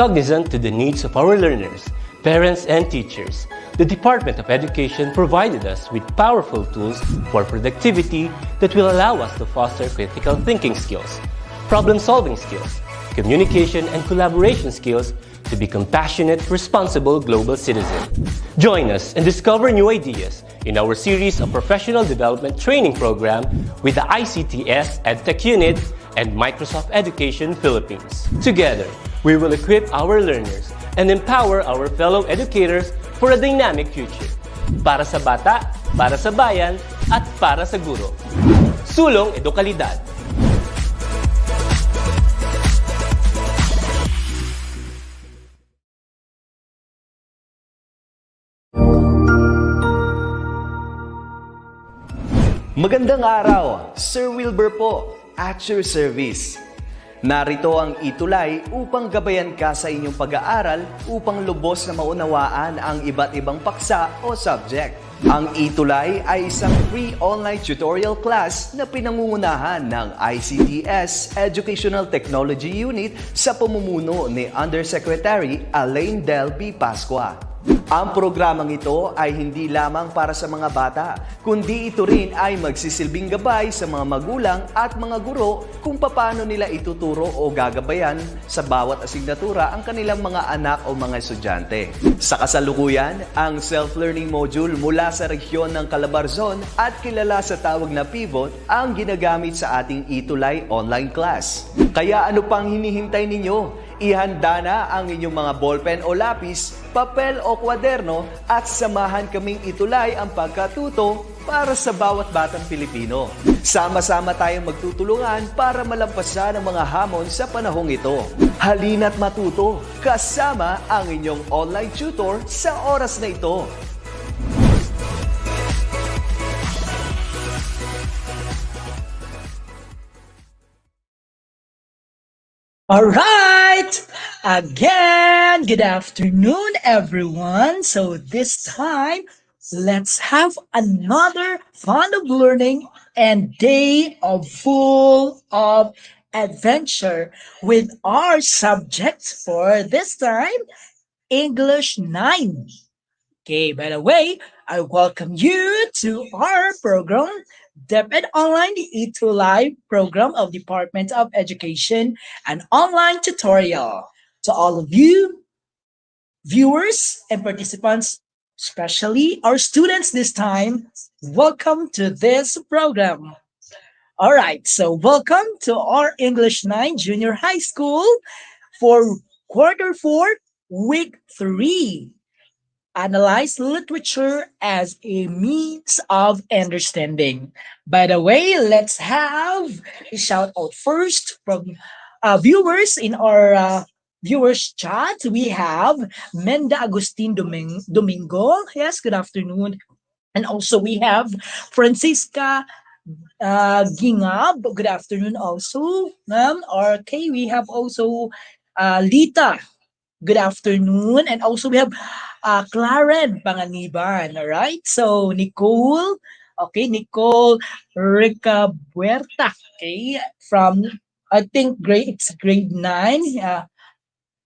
Cognizant to the needs of our learners, parents, and teachers, the Department of Education provided us with powerful tools for productivity that will allow us to foster critical thinking skills, problem-solving skills, communication and collaboration skills to be compassionate, responsible global citizens. Join us and discover new ideas in our series of professional development training program with the ICTS Edtech Unit and Microsoft Education Philippines. Together, we will equip our learners and empower our fellow educators for a dynamic future. Para sa bata, para sa bayan, at para sa guro. Sulong Edukalidad. Magandang araw, Sir Wilbur po, at your service. Narito ang ETUlay upang gabayan ka sa inyong pag-aaral upang lubos na maunawaan ang iba't ibang paksa o subject. Ang ETUlay ay isang free online tutorial class na pinangungunahan ng ICTS Educational Technology Unit sa pamumuno ni Undersecretary Elaine Del B. Pascua. Ang programang ito ay hindi lamang para sa mga bata, kundi ito rin ay magsisilbing gabay sa mga magulang at mga guro kung paano nila ituturo o gagabayan sa bawat asignatura ang kanilang mga anak o mga estudyante. Sa kasalukuyan, ang self-learning module mula sa rehiyon ng Calabarzon at kilala sa tawag na pivot ang ginagamit sa ating ETUlay online class. Kaya ano pang hinihintay ninyo? Ihanda na ang inyong mga ballpen o lapis, papel o kwaderno at samahan kaming itulay ang pagkatuto para sa bawat batang Pilipino. Sama-sama tayong magtutulungan para malampasan ang mga hamon sa panahong ito. Halina't matuto kasama ang inyong online tutor sa oras na ito. All right, again, good afternoon, everyone. So this time, let's have another fun of learning and day of full of adventure with our subject for this time, English 9. Okay, by the way, I welcome you to our program, DepEd Online ETUlay program of Department of Education, an online tutorial. To all of you, viewers and participants, especially our students this time, welcome to this program. All right, so welcome to our English 9 Junior High School for Quarter 4, Week 3. Analyze literature as a means of understanding. By the way, let's have a shout out first from viewers in our viewers chat. We have Menda Agustin Domingo. Yes, good afternoon. And also we have Francisca Gingab. Good afternoon also. Okay, we have also Lita. Good afternoon. And also we have Claren Panganiban. All right. So Nicole. Okay, Nicole Ricabuerta. Okay, from I think it's grade 9.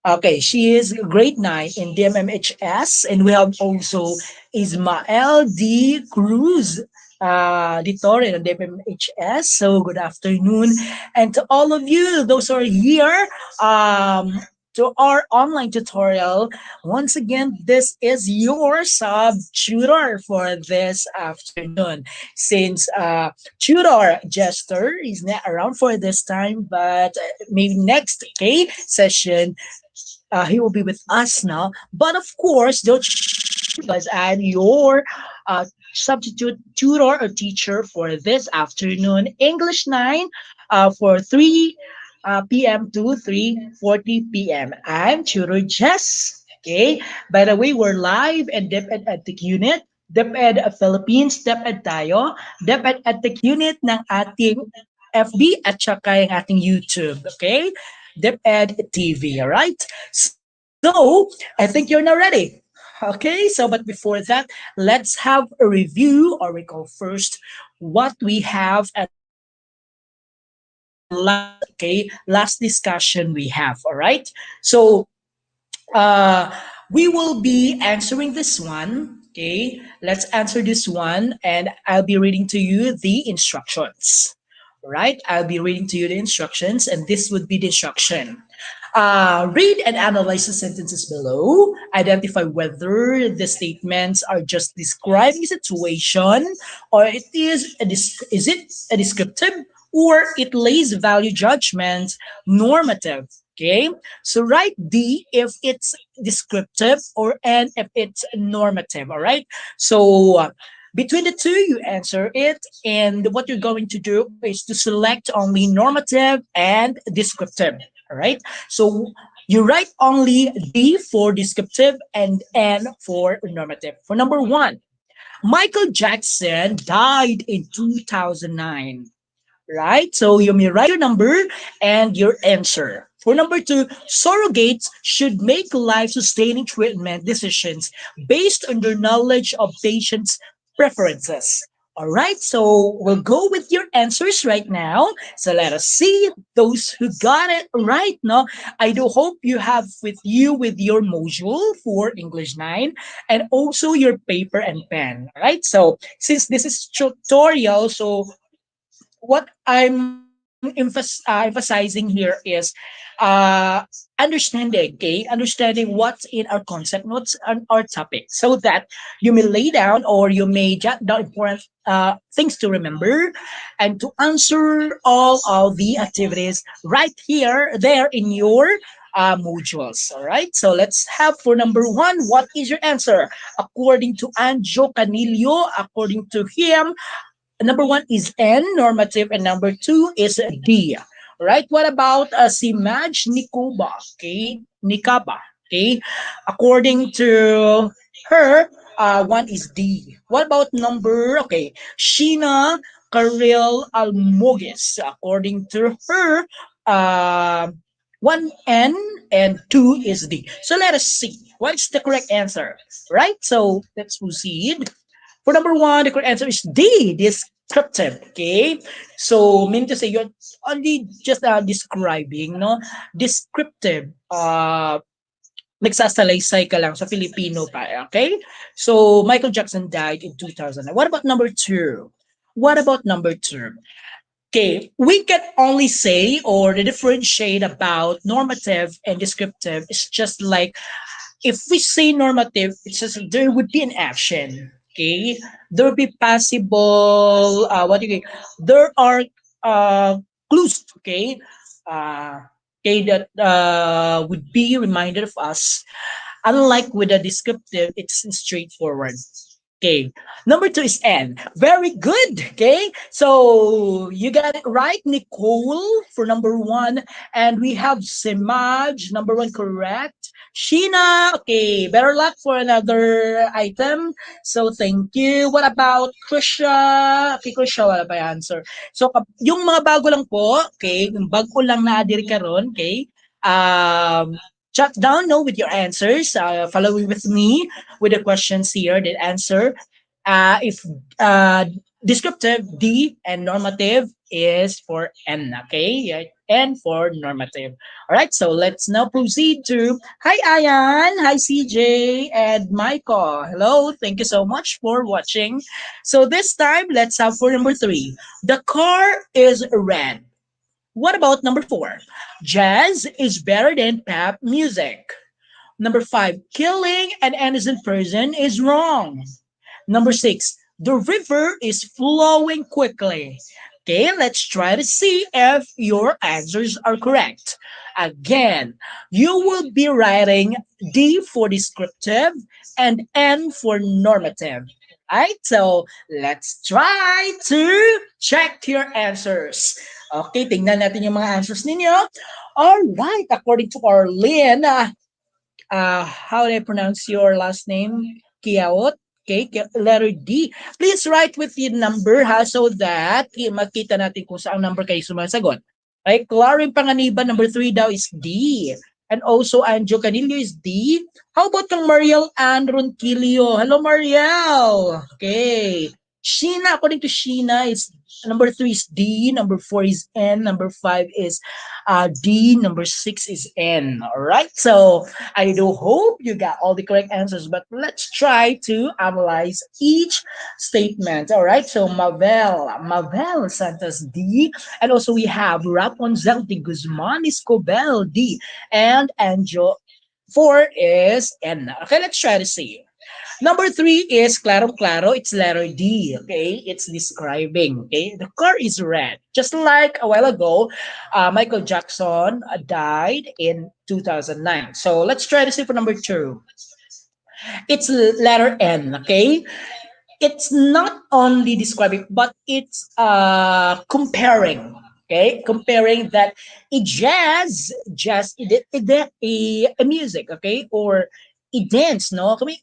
Okay, she is grade 9 in DMMHS. And we have also Ismael D. Cruz. Ditore ng DMMHS. So good afternoon. And to all of you, those who are here, to our online tutorial. Once again, this is your sub-tutor for this afternoon. Since tutor Jester is not around for this time, but maybe next session, he will be with us now. But of course, don't guys add your substitute tutor or teacher for this afternoon. English 9 for 3 p.m. to 3:40 p.m. I'm Tutor Jess. Okay. By the way, we're live in DepEd Edtech Unit, DepEd Philippines, DepEd tayo, DepEd Edtech Unit ng ating FB at saka yung ating YouTube. Okay. DepEd TV. All right. So, I think you're now ready. Okay. So, but before that, let's have a review or recall first what we have at last discussion we have. All right. So Uh, we will be answering this one. Okay, let's answer this one, and I'll be reading to you the instructions. Right, I'll be reading to you the instructions, and this would be the instruction. Read and analyze the sentences below. Identify whether the statements are just describing a situation, or is it a descriptive, or it lays value judgment normative. Okay, so write D if it's descriptive or N if it's normative. All right. So between the two, you answer it, and what you're going to do is to select only normative and descriptive. All right. So you write only D for descriptive and N for normative. For number one, Michael Jackson died in 2009. Right? So you may write your number and your answer. For number two, surrogates should make life-sustaining treatment decisions based on their knowledge of patients' preferences. All right, so we'll go with your answers right now. So let us see those who got it right. No, I do hope you have with you with your module for English 9 and also your paper and pen. All right, so since this is tutorial, so what I'm emphasizing here is understanding, okay? Understanding what's in our concept, what's on our topic, so that you may lay down or you may jot down important things to remember and to answer all of the activities right here, there in your modules. All right, so let's have for number one, what is your answer? According to Anjo Canillo, according to him, number one is N, normative, and number two is D. Right? What about si Madge Nikuba? Okay, Nikaba. Okay, according to her, one is D. What about number? Okay, Sheena Karel Almoges. According to her, one N and two is D. So let us see what's the correct answer. Right? So let's proceed. For number one, the correct answer is D, descriptive. Okay, so meaning to say you're only just describing, no, descriptive. Nagsasalaysay ka lang sa Filipino pa. Okay, so Michael Jackson died in 2000. What about number two? What about number two? Okay, we can only say or differentiate about normative and descriptive. It's just like if we say normative, it's just there would be an action. Okay, there would be possible. What do you? There are clues. Okay, okay, that would be reminded of us. Unlike with the descriptive, it's straightforward. Okay. Number two is N. Very good. Okay. So you got it right, Nicole, for number one. And we have Simaj, number one, correct. Sheena, okay. Better luck for another item. So thank you. What about Krisha? Okay, Krisha, wala pa yung answer. So yung mga bago lang po, okay, yung bago lang na adiri karon, okay, jot down no with your answers, following with me with the questions here, the answer. If descriptive, D, and normative is for N, okay? Yeah, N for normative. All right, so let's now proceed to, hi Ayan, hi CJ, and Michael. Hello, thank you so much for watching. So this time, let's have for number three. The car is red. What about number four? Jazz is better than pop music. Number five, killing an innocent person is wrong. Number six, the river is flowing quickly. Okay, let's try to see if your answers are correct. Again, you will be writing D for descriptive and N for normative. Right? So let's try to check your answers. Okay, tingnan natin yung mga answers ninyo. All right, according to Arlene, how do I pronounce your last name? Kiaot. Okay, letter D. Please write with your number ha, so that makita natin kung saan number kayo sumasagot. Okay, Clarin Panganiban, number 3 daw is D. And also Anjo Canillo is D. How about kang Mariel Ann Ronquillo? Hello Mariel. Okay. Sheena, according to Sheena, is number 3 is D, number 4 is N, number 5 is D, number 6 is N. All right. So I do hope you got all the correct answers, but let's try to analyze each statement. All right. So Mavel Santos D, and also we have Rapunzel de Guzman Escobel D, and Anjo 4 is N. Okay, let's try to see. Number 3 is Claro Claro. It's letter D. Okay, it's describing. Okay, the car is red. Just like a while ago, Michael Jackson died in 2009. So let's try to see for number 2. It's letter N. Okay, it's not only describing, but it's comparing. Okay, comparing that jazz a music, okay, or a dance. No, I mean,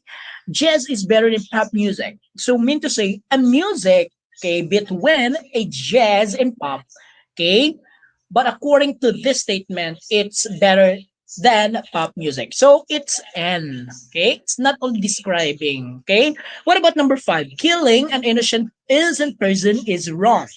jazz is better than pop music. So mean to say a music, okay, between a jazz and pop, okay. But according to this statement, it's better than pop music. So it's N. Okay, it's not only describing. Okay, what about number 5? Killing an innocent person is wrong.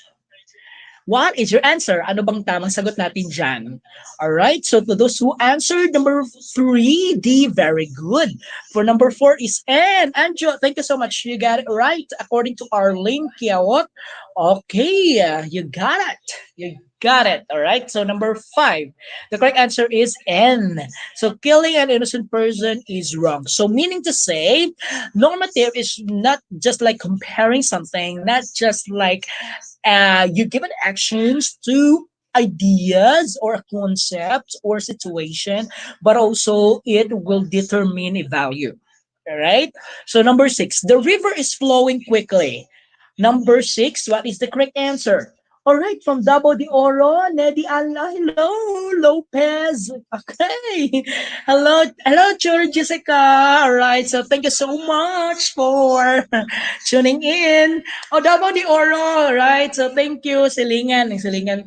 What is your answer? Ano bang tamang sagot natin dyan? Alright, so to those who answered number 3, D, very good. For number 4 is N. Anjo, thank you so much. You got it right. According to Arlene Kiawot, okay, you got it. You got it. Alright, so number 5. The correct answer is N. So killing an innocent person is wrong. So meaning to say, normative is not just like comparing something, not just like you give it actions to ideas or a concept or situation, but also it will determine a value. All right. So number 6, the river is flowing quickly. Number 6, what is the correct answer? All right, from Davao de Oro, Nedi Allah, hello, Lopez. Okay. Hello, Chur Jessica. All right, so thank you so much for tuning in. Oh, Davao de Oro, right? So thank you, silingan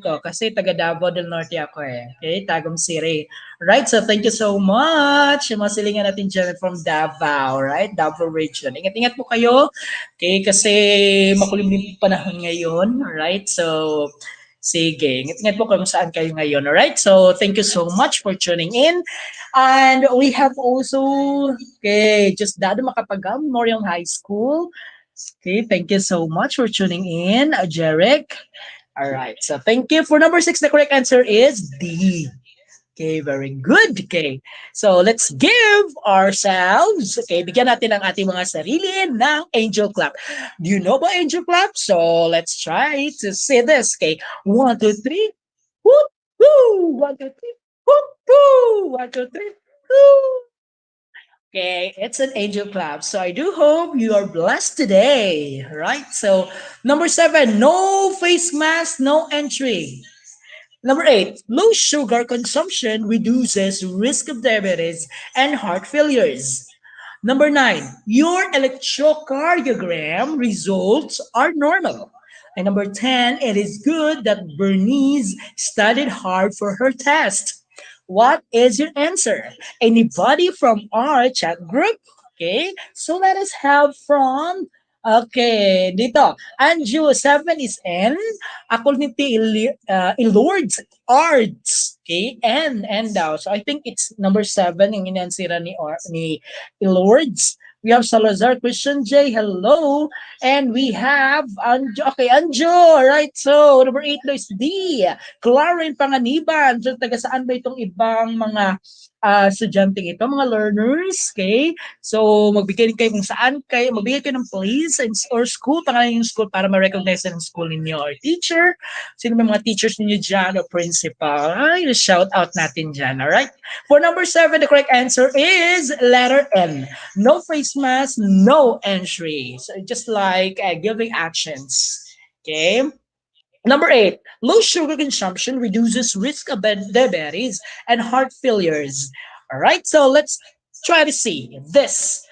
ko. Kasi taga Davao del Norte ako eh. Okay, Tagum City. Right, so thank you so much. Yung mga silingan natin dyan from Davao, right? Davao region. Ingat-ingat po kayo. Okay, kasi makulimlim po panahon ngayon. Alright, so sige. Ingat-ingat po kung saan kayo ngayon. Alright, so thank you so much for tuning in. And we have also, okay, just Dado Makapagam, Memorial High School. Okay, thank you so much for tuning in, Jeric. All right, so thank you. For number 6, the correct answer is D. Okay, very good. Okay, so let's give ourselves, okay, bigyan natin ang ating mga sarili ng angel clap. Do you know about angel clap? So let's try to say this. Okay, 1, 2, 3. Whoop, woo. 1, 2, 3. Whoop, woo. 1, 2, 3. Woo. Okay, it's an angel clap. So I do hope you are blessed today, right? So number 7, no face mask, no entry. Number 8, low sugar consumption reduces risk of diabetes and heart failures. Number 9, your electrocardiogram results are normal. And number 10, it is good that Bernice studied hard for her test. What is your answer? Anybody from our chat group? Okay, so let us have from, okay, dito, Anju, 7 is N. Ako niti Lord's Arts. Okay, N daw. So I think it's number 7 yung inansira ni Lord's. We have Salazar Christian J. Hello. And we have Anjo. Okay, Anjo. Right. So, number 8 is D. Clarin Panganiban. So, taga saan ba itong ibang mga estudyante ito, mga learners, okay? So, magbigay kayo kung saan kayo, magbigay kayo ng place or school, pangalan yung school para ma-recognize ng school ninyo or teacher. Sino may mga teachers ninyo dyan o principal? Ay, shout out natin dyan, alright? For number 7, the correct answer is letter N. No face mask, no entry. So, just like giving actions, okay? Number 8, low sugar consumption reduces risk of diabetes and heart failures. All right, so let's try to see this.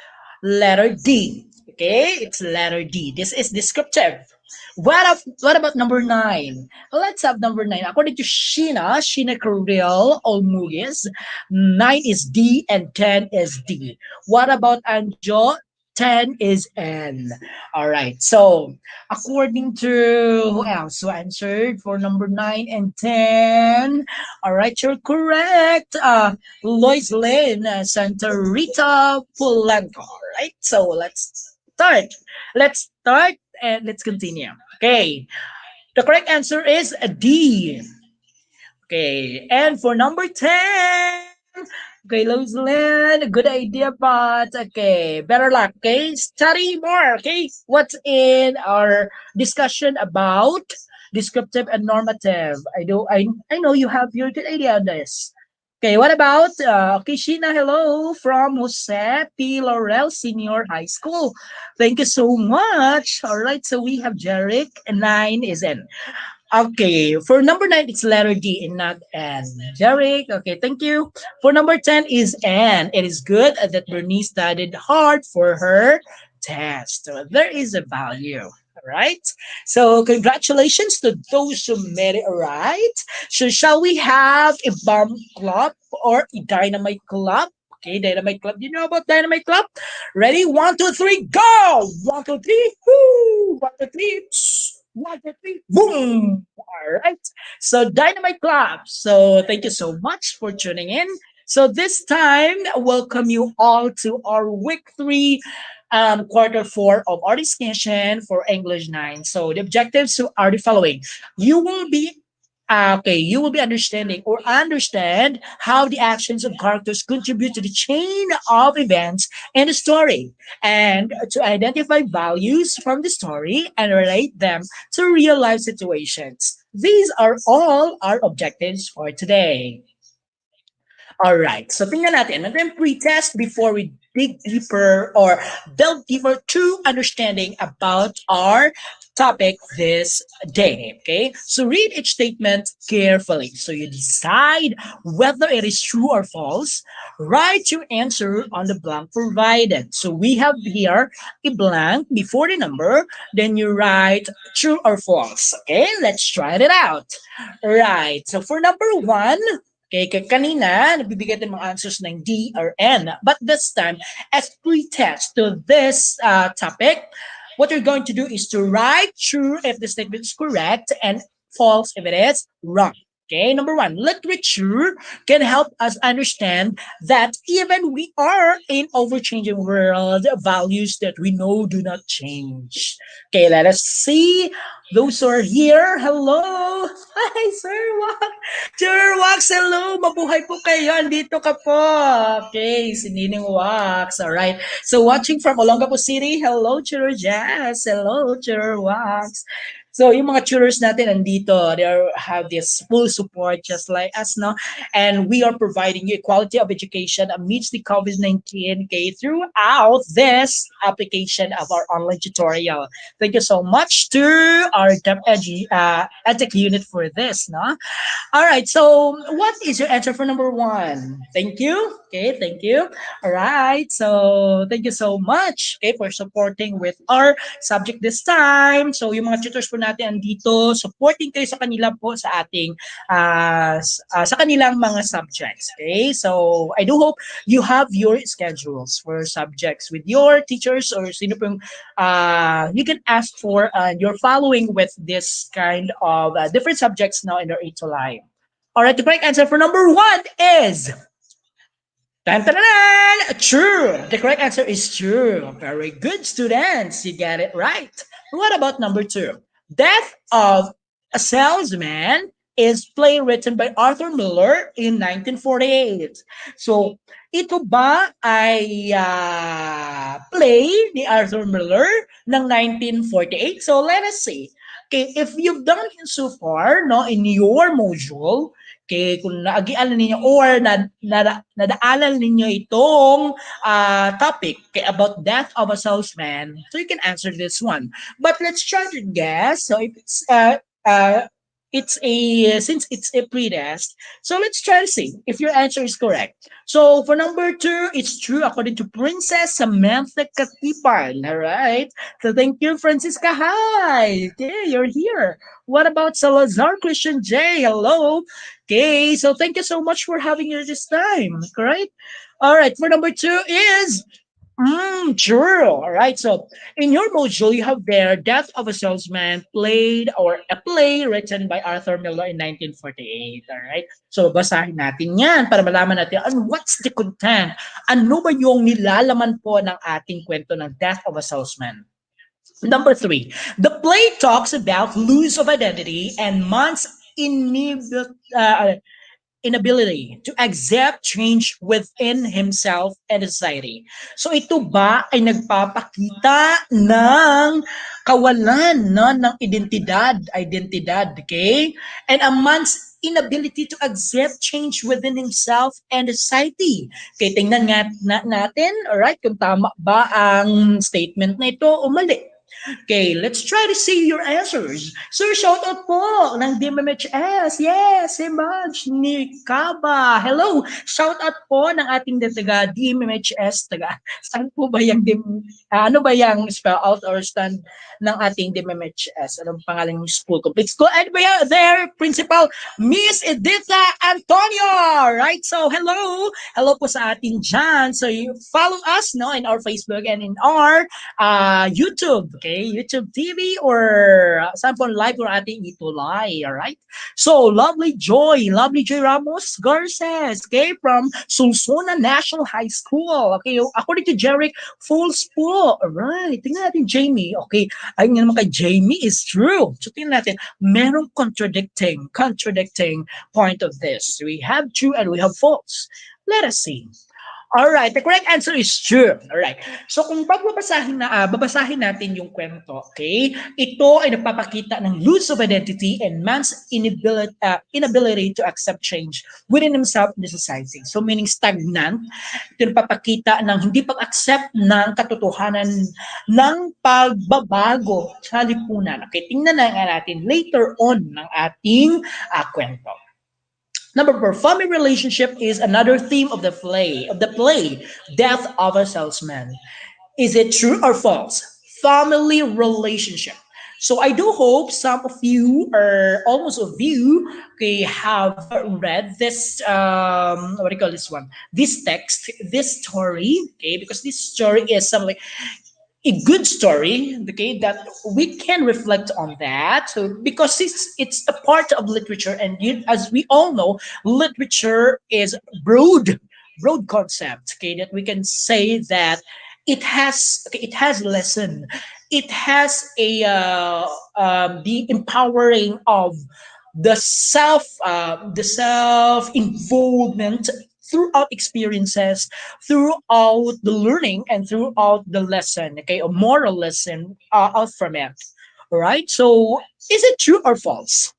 Letter D. Okay, it's letter D. This is descriptive. What about number 9? Let's have number 9. According to Sheena Carril Olmugis, 9 is D and 10 is D. What about Anjo? 10 is N. All right. So, according to who else who answered for number 9 and 10? All right, you're correct. Lois Lynn, Santa Rita Polanco. All right. So, start. Let's start and let's continue. Okay. The correct answer is D. Okay, and for number 10, okay, Rosalind, good idea, but okay, better luck, okay? Study more, okay? What's in our discussion about descriptive and normative? I know you have your good idea on this. Okay, what about, okay, Sheena, hello, from Jose P. Laurel Senior High School. Thank you so much. All right, so we have Jeric, and 9 is in. Okay, for number 9, it's letter D and not N. Jarek, okay, thank you. For number 10 is N. It is good that Bernice studied hard for her test. So there is a value. All right. So congratulations to those who made it right. So shall we have a bomb club or a dynamite club? Okay, dynamite club. You know about dynamite club? Ready? One, two, three, go! One, two, three, whoo! One, two, three. One, two, three, boom! All right. So, Dynamite Club. So, thank you so much for tuning in. So, this time, welcome you all to our week 3, quarter 4 of our discussion for English 9. So, the objectives are the following. You will be you will be understanding or understand how the actions of characters contribute to the chain of events in the story, and to identify values from the story and relate them to real life situations. These are all our objectives for today. All right. So tingnan natin. And then pre-test before we dig deeper or delve deeper to understanding about our topic this day. Okay. So read each statement carefully. So you decide whether it is true or false. Write your answer on the blank provided. So we have here a blank before the number. Then you write true or false. Okay. Let's try it out. Right. So for number 1, okay, kanina, nagbibigay tayo mga answers ng D or N. But this time, as pre-test to this topic, what you're going to do is to write true if the statement is correct and false if it is wrong. Okay, number 1, literature can help us understand that even we are in overchanging world, values that we know do not change. Okay, let us see those who are here. Hello! Hi, Sir Wax! Sir Wax, hello! Mabuhay po kayo. Andito ka po. Okay, si Nining Wax. Alright. So, watching from Olongapo City, hello, Chiro Jazz. Hello, Chiro Wax. So, yung mga tutors natin andito, they have this full support just like us, no? And we are providing you quality of education amidst the COVID-19 throughout this application of our online tutorial. Thank you so much to our DepEd Edtech unit for this, no? All right, so what is your answer for number 1? Thank you. Okay, thank you. All right, so thank you so much, okay, for supporting with our subject this time. So yung mga tutors po natin andito, supporting kayo sa kanila po sa ating sa kanilang mga subjects. Okay, so I do hope you have your schedules for subjects with your teachers or sino pong you can ask for, you're following with this kind of different subjects now in our ETUlay. All right, the correct answer for number 1 is tan, tan, tan, true. The correct answer is true. Very good, students. You get it right. What about number 2? Death of a Salesman is play written by Arthur Miller in 1948. So, ito ba ay play ni Arthur Miller ng 1948? So, let us see. Okay, if you've done it so far, no, in your module, okay, kung naagianan ninyo or nadaanan ninyo itong topic about death of a salesman, so you can answer this one. But let's try to guess. So if since it's a pre-test, so let's try to see if your answer is correct. So for number 2, it's true according to Princess Samantha Katipan. All right. So thank you, Francisca. Hi. Okay, you're here. What about Salazar Christian J? Hello. Okay, so thank you so much for having you this time. All right. All right. For number 2 is Sure. All right. So in your module, you have there Death of a Salesman, played or a play written by Arthur Miller in 1948. All right. So basahin natin yan para malaman natin what's the content. Ano ba yung nilalaman po ng ating kwento ng Death of a Salesman? Number three, the play talks about lose of identity and man's inability to accept change within himself and society. So ito ba ay nagpapakita ng kawalan no, ng identidad, okay? And a man's inability to accept change within himself and society. Okay, tingnan nga natin, alright, kung tama ba ang statement na ito o mali. Okay, let's try to see your answers. Sir, shout out po ng DMMHS. Yes, si Madge ni Kaba. Hello, shout out po ng ating taga DMMHS. Saan po ba yung ano ba yung spell out or stand ng ating DMMHS? Anong pangalan ng school complex? Go ahead ba there, Principal Miss Editha Antonio. Right, so hello. Hello po sa ating dyan. So you follow us no in our Facebook and in our YouTube, okay? YouTube TV or saan po live or ating ETUlay, alright? So, Lovely Joy Ramos Garces, okay? From Sulsuna National High School, okay? According to Jeric, Fools po, alright? Tingnan natin Jamie, okay? Ayun nga naman kay Jamie is true. So, tingnan natin, merong contradicting point of this. We have true and we have false. Let us see. Alright, the correct answer is true. Alright. So kung babasahin natin yung kwento, okay? Ito ay nagpapakita ng lose of identity and man's inability to accept change within himself and the society. So meaning stagnant. Ito nagpapakita ng hindi pag-accept ng katotohanan ng pagbabago sa lipunan. Okay, tingnan na nga natin later on ng ating kwento. Number four, family relationship is another theme of the play. Death of a Salesman. Is it true or false? Family relationship. So I do hope some of you or almost of you okay, have read this what do you call this one? This text, this story, okay, because this story is something a good story, okay, that we can reflect on that. So because it's a part of literature, and as we all know, literature is broad concept, okay, that we can say that it has lesson, it has a the empowering of the self involvement throughout experiences, throughout the learning, and throughout the lesson, okay, a moral lesson out from it. All right. So, is it true or false?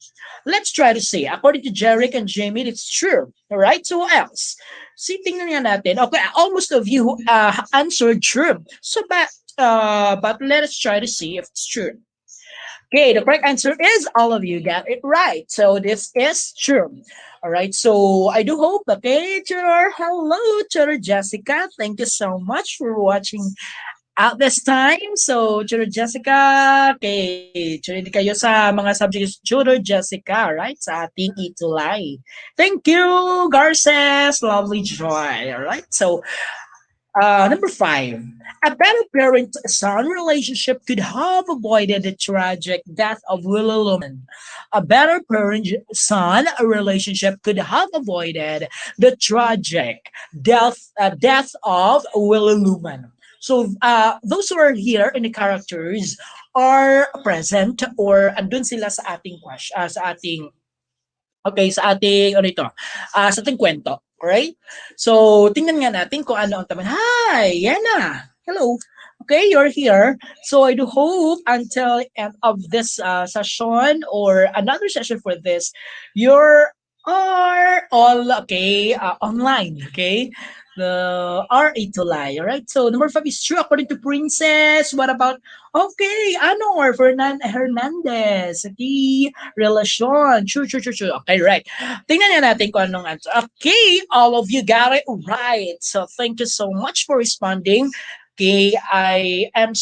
Let's try to see. According to Jeric and Jamie, it's true. All right. So, what else? See, tingnan nga natin. Okay, almost of you answered true. So, but let us try to see if it's true. Okay, the correct answer is all of you got it right. So this is true. All right, so I do hope, okay, hello, Jessica. Thank you so much for watching at this time. So, Jessica, okay, hindi kayo sa mga subjects, Jessica, right? Sa ating ETUlay. Thank you, Garces, lovely joy. All right, so number five, a better parent-son relationship could have avoided the tragic death of Willie Lumen. A better parent-son relationship could have avoided the tragic death of Willie Lumen. So those who are here in the characters are present or andun sila sa ating sa ating sa ating kwento. Alright? So, tingnan nga natin kung ano ang tama. Hi! Yana! Hello! Okay, you're here. So, I do hope until end of this session or another session for this, you're all, okay, online, okay? Our ETUlay, alright? So, number 5 is true according to Princess. What about, okay, or Hernandez, okay, relasyon, true. Okay, right. Tingnan nga natin kung anong answer. Okay, all of you got it right. So, thank you so much for responding. Okay, I am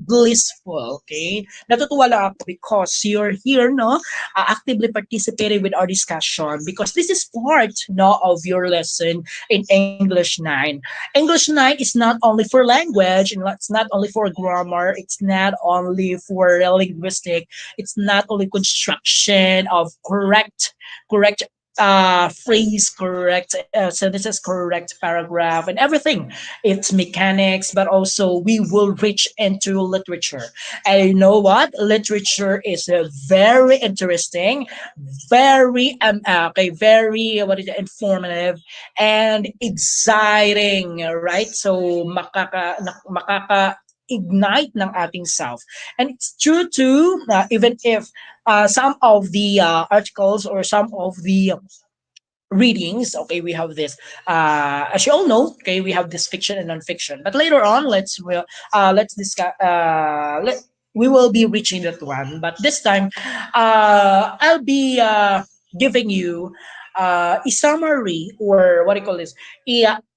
blissful. Okay, natutuwa lang ako because you're here, no, actively participating with our discussion because this is part, no, of your lesson in English 9. English 9 is not only for language, and it's not only for grammar, it's not only for linguistic, it's not only construction of correct phrase, correct sentences, correct paragraph, and everything. It's mechanics, but also we will reach into literature. And you know what? Literature is very interesting, very what is it, informative and exciting, right? So makaka ignite ng ating self. And it's true too, even if some of the articles or some of the readings, okay, we have this, as you all know, okay, we have this fiction and non-fiction, but later on let's discuss, we will be reaching that one, but this time I'll be giving you a summary, or what do you call this,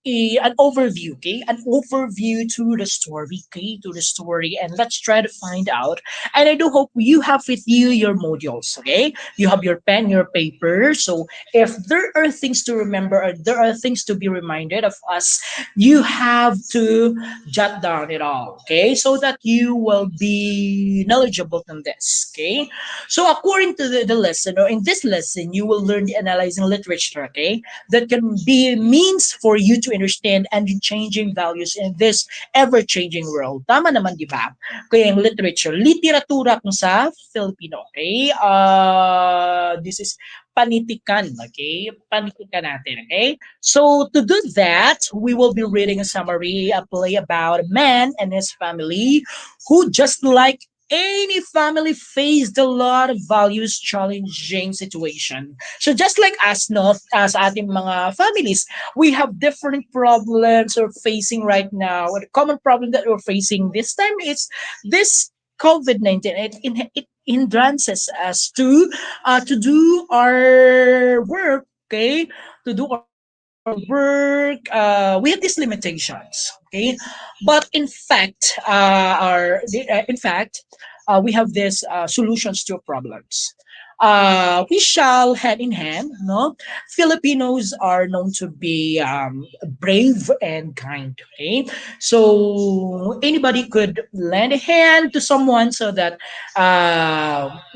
an overview, okay, an overview to the story, okay, to the story, and let's try to find out. And I do hope you have with you your modules, okay, you have your pen, your paper. So if there are things to remember, or there are things to be reminded of us, you have to jot down it all, okay, so that you will be knowledgeable on this, okay. So according to the lesson, or in this lesson, you will learn the analyzing literature, okay, that can be means for you to understand and changing values in this ever-changing world. Tama naman, di ba? Kaya yung literatura kung sa Filipino, okay? This is panitikan, okay? Panitikan natin, okay? So to do that, we will be reading a summary, a play about a man and his family who, just like any family, faced a lot of values challenging situation. So just like us, no, as ating mga families, we have different problems we're facing right now. The common problem that we're facing this time is this COVID-19. It hindrances us to do our work, okay, to do our work. We have these limitations, okay, but in fact, we have these solutions to problems. We shall hand in hand. No, Filipinos are known to be brave and kind. Okay, so anybody could lend a hand to someone so that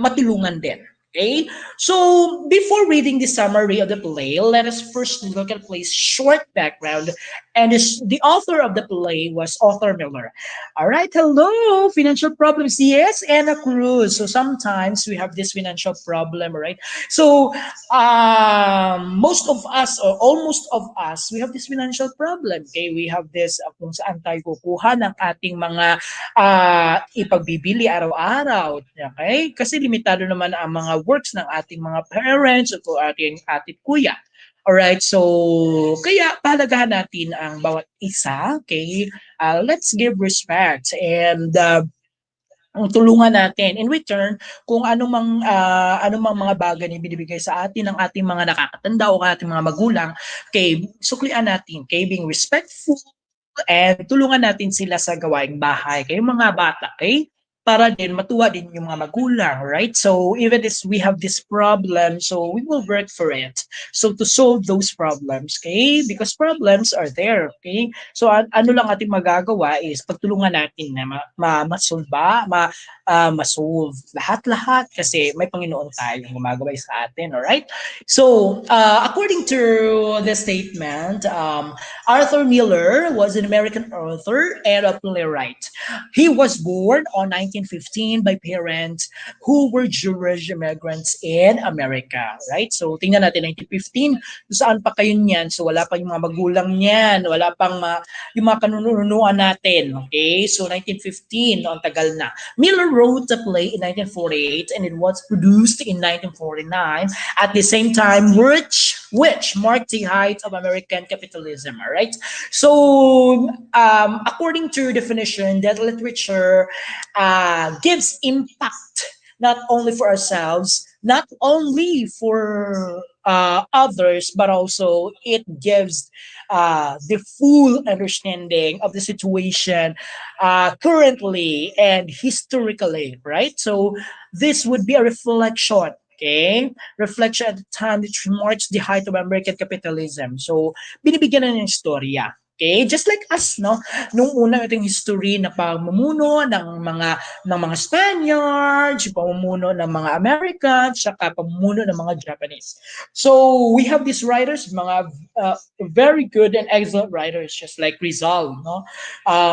matulungan din. Okay, so before reading the summary of the play, let us first look at the play's short background. And the author of the play was Arthur Miller. All right, hello, financial problems. Yes, Anna Cruz. So sometimes we have this financial problem, right? So most of us, or almost of us, we have this financial problem. Okay, we have this kung saan tayo kukuha ng ating mga ipagbibili araw-araw. Okay, kasi limitado naman ang mga works ng ating mga parents o ating kuya. Alright, so kaya pahalagahan natin ang bawat isa, okay? Let's give respect and tulungan natin in return kung anumang mga bagay na binibigay sa atin ng ating mga nakakatanda o ating mga magulang, okay, suklian natin, okay, being respectful and tulungan natin sila sa gawaing bahay, kayo mga bata, okay? Para din matuwa din yung mga magulang, right? So even if we have this problem, so we will work for it. So to solve those problems, okay? Because problems are there, okay? So ano lang ating magagawa is pagtulungan natin na masolve lahat-lahat kasi may Panginoon tayong gumagabay sa atin, alright? So according to the statement, Arthur Miller was an American author and a playwright. He was born on 1915 by parents who were Jewish immigrants in America, right? So tingnan natin 1915, saan pa kayo niyan? So wala pa yung mga magulang niyan, wala pang yung mga kanununuan natin, okay? So 1915, ang tagal na. Miller wrote the play in 1948 and it was produced in 1949 at the same time which marked the height of American capitalism, all right? So according to definition, that literature gives impact not only for ourselves, not only for others, but also it gives the full understanding of the situation currently and historically, right? So this would be a reflection. Okay? Reflection at the time that marks the height of American capitalism. So, binibigyan na ng istorya. Okay? Just like us, no? Nung una itong history na pamumuno ng mga Spaniards, yung pamumuno ng mga Americans, saka pamumuno ng mga Japanese. So, we have these writers, mga very good and excellent writers, just like Rizal, no?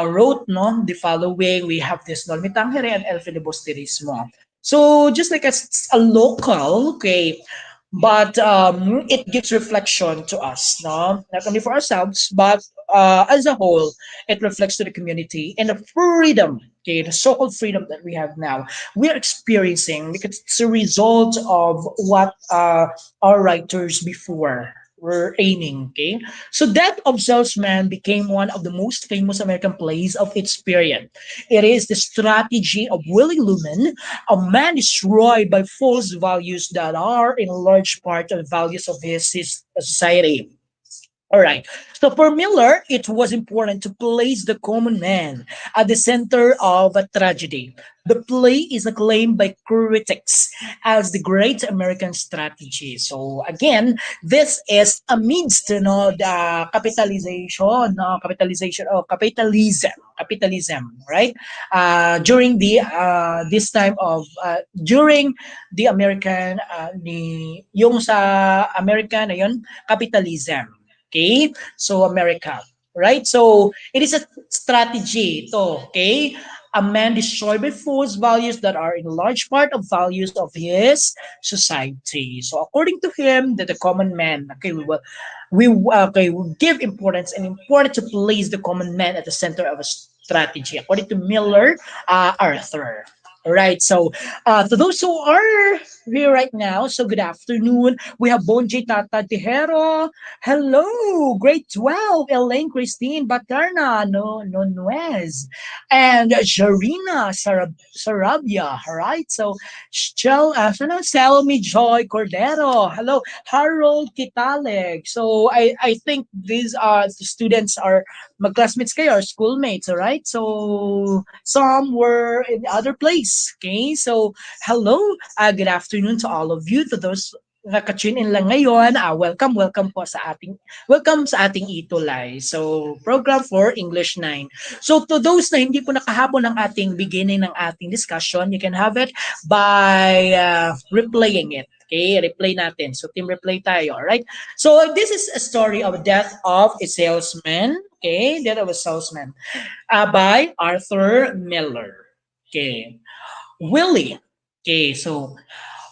Wrote, no, the following. We have this Normitangere and El Filibusterismo. So, just like as a local, okay, but it gives reflection to us, no, not only for ourselves, but as a whole, it reflects to the community and the freedom, okay, the so-called freedom that we have now, we're experiencing because it's a result of what our writers before were aiming. Okay, so Death of Salesman became one of the most famous American plays of its period. It is the strategy of Willie Lumen, a man destroyed by false values that are in large part the values of his society. All right. So for Miller, it was important to place the common man at the center of a tragedy. The play is acclaimed by critics as the great American strategy. So again, this is amidst, the capitalism, right? During the this time of during the American yung sa American na yun, capitalism. Okay? So America, right? So it is a strategy to, okay? A man destroyed by false values that are in large part of values of his society. So according to him, that the common man, okay, we give importance and important to place the common man at the center of a strategy. According to Miller, Arthur. All right. So to those who are here right now, so good afternoon. We have Bonjay Tata Tejero. Hello, grade 12, Elaine Christine Baterna, no Nuez, and Jarina Sarabia. All right, so Selmi Joy Cordero. Hello, Harold Kitaleg. So I think these are the students are magclassmates kayo or schoolmates, all right? So some were in the other place. Okay, so hello, good afternoon to all of you, to those nakatune in lang ngayon, welcome po sa ating ETUlay. So, program for English 9. So, to those na hindi po nakahabol ng ating beginning ng ating discussion, you can have it by replaying it. Okay, replay natin. So, team replay tayo, alright? So, this is a story of death of a salesman. Okay, death of a salesman by Arthur Miller. Okay, Willie. Okay, so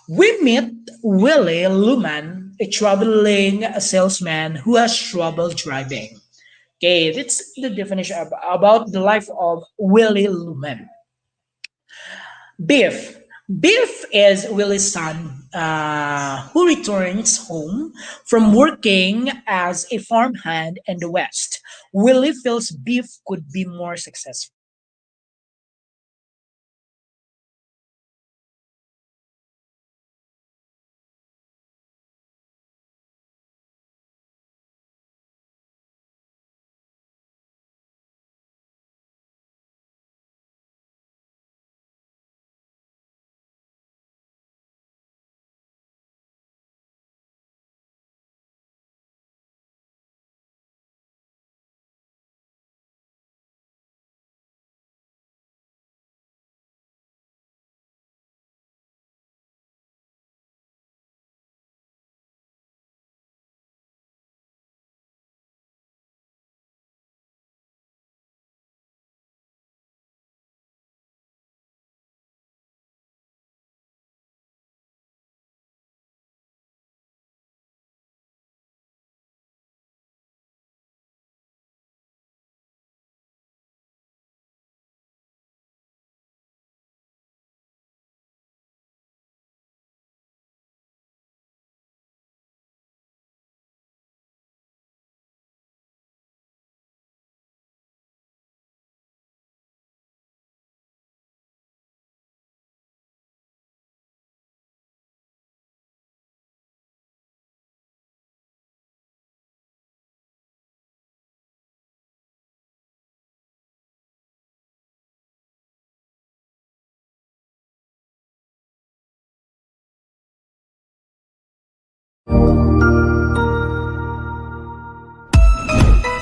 we meet Willie Luman, a traveling salesman who has trouble driving. Okay, that's the definition about the life of Willie Luman. Biff. Biff is Willie's son who returns home from working as a farmhand in the West. Willie feels Biff could be more successful.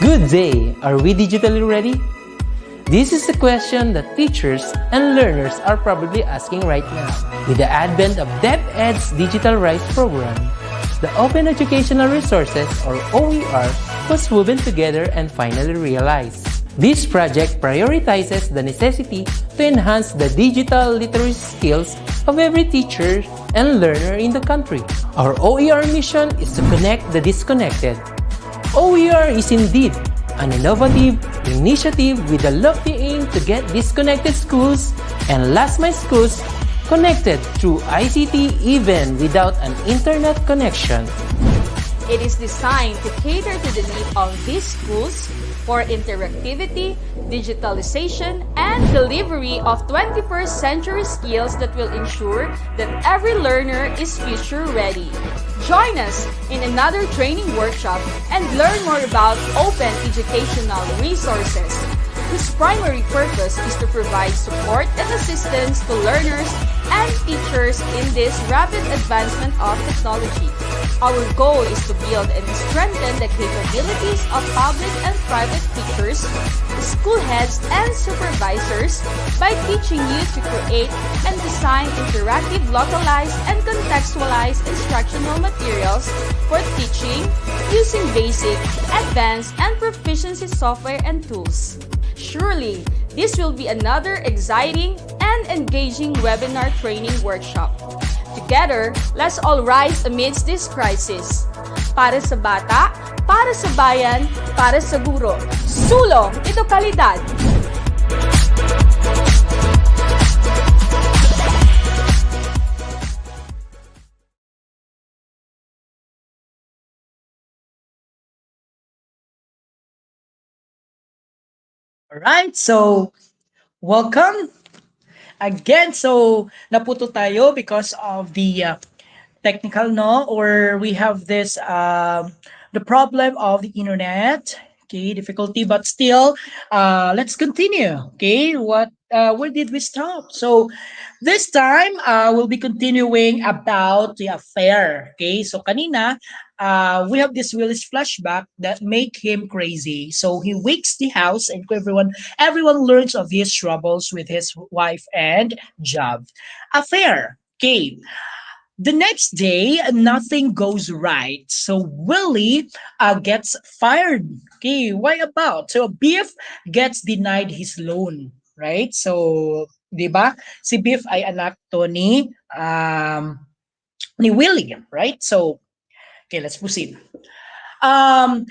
Good day! Are we digitally ready? This is a question that teachers and learners are probably asking right now. With the advent of DepEd's Digital Rights program, the Open Educational Resources, or OER, was woven together and finally realized. This project prioritizes the necessity to enhance the digital literacy skills of every teacher and learner in the country. Our OER mission is to connect the disconnected. OER is indeed an innovative initiative with a lofty aim to get disconnected schools and last-mile schools connected through ICT even without an internet connection. It is designed to cater to the need of these schools for interactivity, digitalization, and delivery of 21st century skills that will ensure that every learner is future ready. Join us in another training workshop and learn more about open educational resources, whose primary purpose is to provide support and assistance to learners and teachers in this rapid advancement of technology. Our goal is to build and strengthen the capabilities of public and private teachers, school heads, and supervisors by teaching you to create and design interactive, localized, and contextualized instructional materials for teaching using basic, advanced, and proficiency software and tools. Surely, this will be another exciting and engaging webinar training workshop. Together, let's all rise amidst this crisis. Para sa bata, para sa bayan, para sa guro. Sulong, ito kalidad! Alright, so welcome again. So naputo tayo because of the technical, no, or we have this the problem of the internet, okay, difficulty, but still let's continue. Okay, what where did we stop? So this time we'll be continuing about the affair. Okay, so kanina we have this Willis flashback that make him crazy. So he wakes the house and everyone learns of his troubles with his wife and job. Affair. Okay, the next day, nothing goes right. So Willie gets fired. Okay, why about? So Beef gets denied his loan, right? So, di ba? Si Beef ay anak to ni Willie, right? So, okay, let's proceed. Um,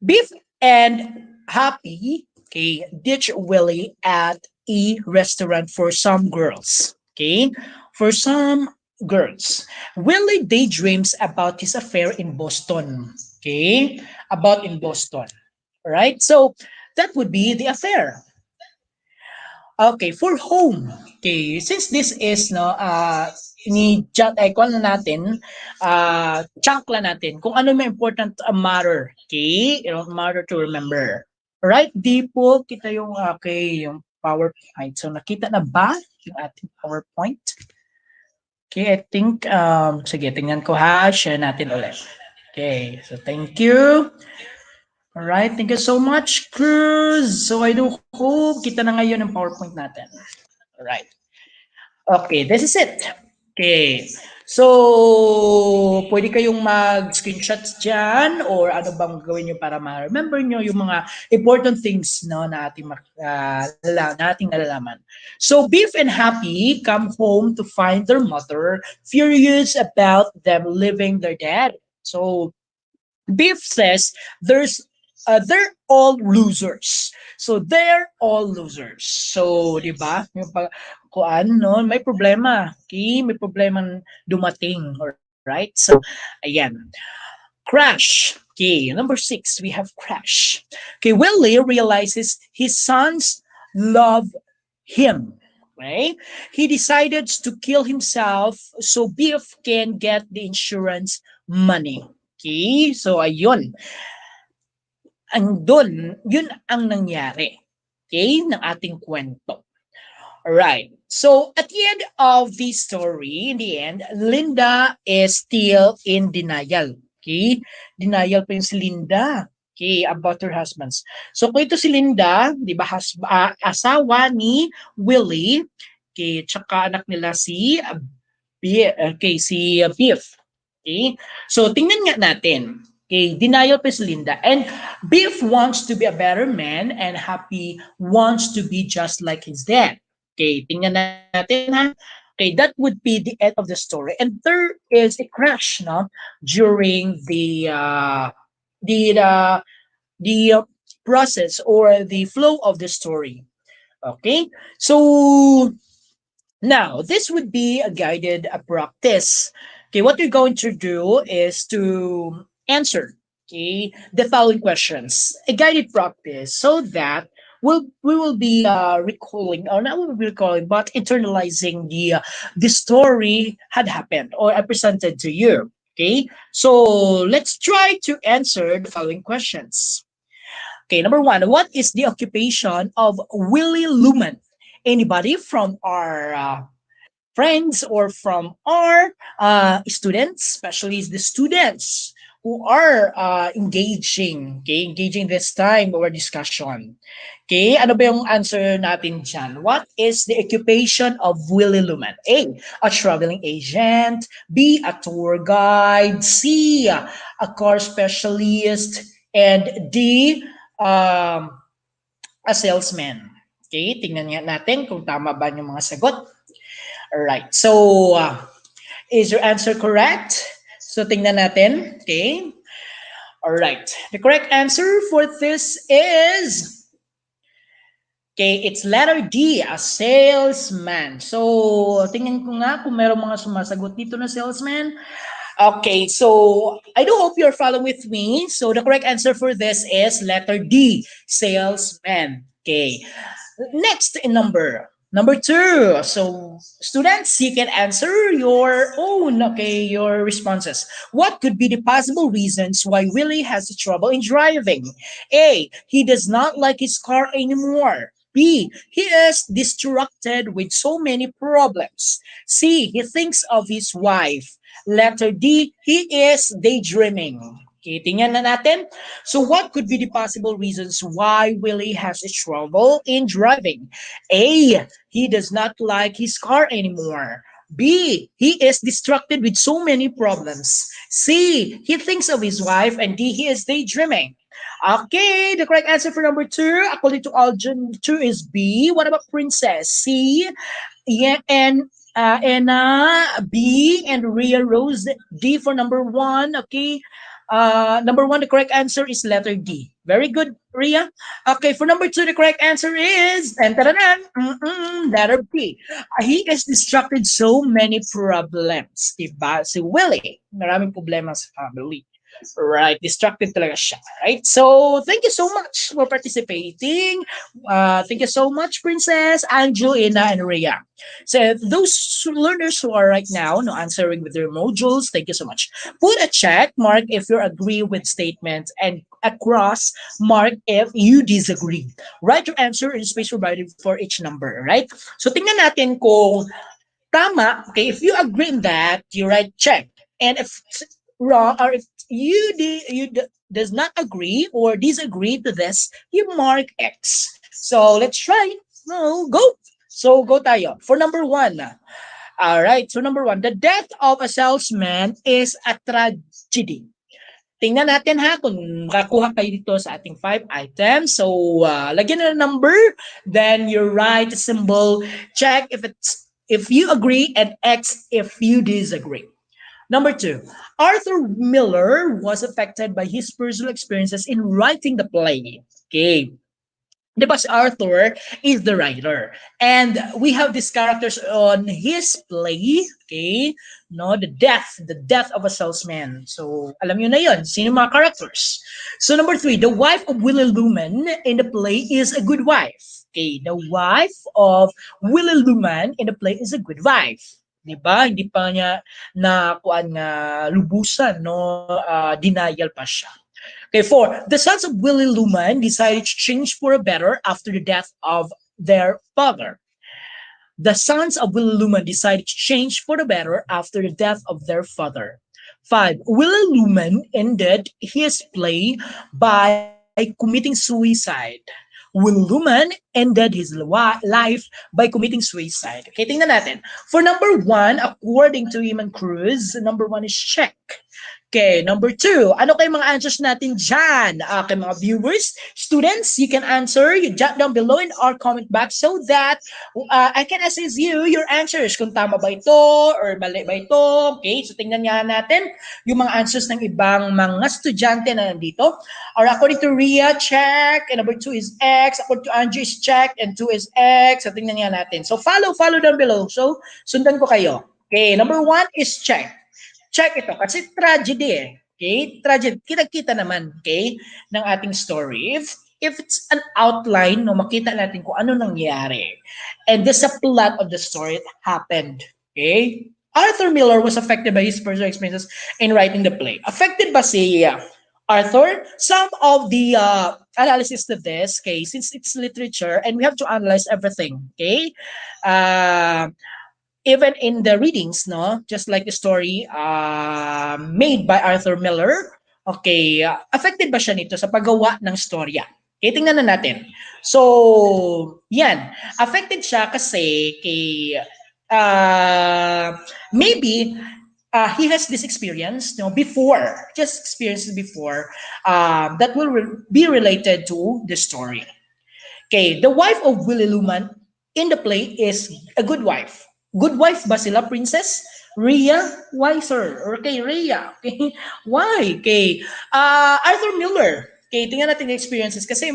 Beef and Happy, okay, ditch Willie at a restaurant for some girls. Okay, for some girls. Willie daydreams about his affair in Boston. Okay, about in Boston. All right, so that would be the affair. Okay, for home. Okay, since this is no ni chat ay kung na natin chunk lang natin kung ano may important matter. Okay, you know, matter to remember. Right? Di po kita yung okay, yung PowerPoint. So nakita na ba yung ating PowerPoint? Okay, I think sige, tingnan ko ha, share natin ulit. Okay, so thank you. All right, thank you so much, Cruz. So I do hope kita na ngayon ang PowerPoint natin. All right. Okay, this is it. Okay. So, pwede kayong mag-screenshots dyan or ano bang gawin nyo para ma-remember nyo yung mga important things no, na ating nalalaman. So, Beef and Happy come home to find their mother furious about them leaving their dad. So, Beef says they're all losers. So they're all losers. So, 'di ba? Yung kuan no, may problema. Okay, may problema dumating, all right? So, ayan. Crash. Okay, number 6, we have crash. Okay, Willie realizes his sons love him. Okay? He decided to kill himself so Beef can get the insurance money. Okay, so ayun. Yun ang nangyari. Okay, ng ating kwento. Right. So at the end of the story, in the end, Linda is still in denial. Okay? Denial pa yung si Linda. Okay, about her husbands. So kung ito si Linda, di ba, asawa ni Willie, okay, tsaka anak nila si okay, si Beef. Okay? So tingnan nga natin. Okay, denial pa si Linda. And Beef wants to be a better man and Happy wants to be just like his dad. Okay, tingnan natin ha. Okay, that would be the end of the story. And there is a crash, no, during the the process or the flow of the story. Okay, so now, this would be a guided practice. Okay, what you're going to do is to answer, okay, the following questions. A guided practice so that we will be recalling, or not will be recalling, but internalizing the story had happened or I presented to you. Okay, so let's try to answer the following questions. Okay, number one, what is the occupation of Willie Luman? Anybody from our friends or from our students, especially the students who are engaging, okay, engaging this time our discussion. Okay, ano ba yung answer natin dyan? What is the occupation of Willie Luman? A traveling agent. B, a tour guide. C, a car specialist. And D, a salesman. Okay, tingnan nga natin kung tama ba yung mga sagot. Alright, so is your answer correct? So tingnan natin, okay? Alright, the correct answer for this is, okay, it's letter D, a salesman. So tingnan ko nga kung meron mga sumasagot dito na salesman. Okay, so I do hope you're following with me. So the correct answer for this is letter D, salesman. Okay, next in Number two, so students, you can answer your own, okay, your responses. What could be the possible reasons why Willie has trouble in driving? A, he does not like his car anymore. B, he is distracted with so many problems. C, he thinks of his wife. Letter D, he is daydreaming. Okay, tingnan na natin. So what could be the possible reasons why Willie has trouble in driving? A, he does not like his car anymore. B, he is distracted with so many problems. C, he thinks of his wife. And D, he is daydreaming. Okay, the correct answer for number two, according to Aljan, two is B. What about Princess? C, yeah, and Anna, B, and Rhea Rose, D for number one. Okay, number one, the correct answer is letter D. Very good, Rhea. Okay, for number two, the correct answer is letter B. He is distracted so many problems. Diba? Si Willie, maraming problema sa family. Right, distracted talaga siya. Right, so thank you so much for participating. Thank you so much, Princess, Anju, Ina, and Rhea. So those learners who are right now no answering with their modules, thank you so much. Put a check mark if you agree with statements and a cross mark if you disagree. Write your answer in space provided for each number. Right. So tingnan natin kung tama. Okay, if you agree in that, you write check, and if wrong or if does not agree or disagree to this, you mark X. So let's try. No, go. So go tayo. For number one. All right. So number one, the death of a salesman is a tragedy. Tingnan natin ha kung makakuha kayo dito sa ating 5 items. So lagyan na ng number, then you write a symbol, check if you agree, and X if you disagree. Number two, Arthur Miller was affected by his personal experiences in writing the play. Okay. Diba si Arthur is the writer. And we have these characters on his play. Okay. No, the death of a salesman. So, alam nyo na yun. Sino mga characters? So, number three, the wife of Willie Luman in the play is a good wife. Okay. The wife of Willie Luman in the play is a good wife. Diba? Hindi pa niya na kuan nga lubusan, no, denial pa siya. Okay, 4. The sons of Willie Luman decided to change for a better after the death of their father. The sons of Willaluman decided to change for the better after the death of their father. 5. Willaluman ended his play by committing suicide. Willaluman ended his life by committing suicide. Okay, tingnan natin. For number 1, according to Iman Cruz, number 1 is check. Okay, number 2, ano kayo mga answers natin dyan? Okay, mga viewers, students, you can answer. You jot down below in our comment box so that I can assess you your answers. Kung tama ba ito or mali ba ito. Okay, so tingnan nga natin yung mga answers ng ibang mga estudyante na nandito. Or according to Ria, check. And number 2 is X. According to Angie is check. And 2 is X. So tingnan nga natin. So follow down below. So sundan ko kayo. Okay, number 1 is check. Check ito kasi tragedy eh. Okay? Tragedy. Kita-kita naman, okay, ng ating story. If it's an outline, no, makita natin kung ano nangyari. And this is a plot of the story that happened. Okay? Arthur Miller was affected by his personal experiences in writing the play. Affected ba si Arthur? Some of the analysis of this, okay, since it's literature and we have to analyze everything, okay? Even in the readings, no, just like the story made by Arthur Miller, okay, affected ba siya nito sa paggawa ng storya? Okay, tingnan na natin. So, yan. Affected siya kasi maybe he has this experience, no, before, just experienced before, that will be related to the story. Okay, the wife of Willaluman in the play is a good wife. Good wife ba sila, princess? Rhea? Why, sir? Okay, Rhea. Okay, why? Okay, Arthur Miller. Okay, tingnan natin the experiences kasi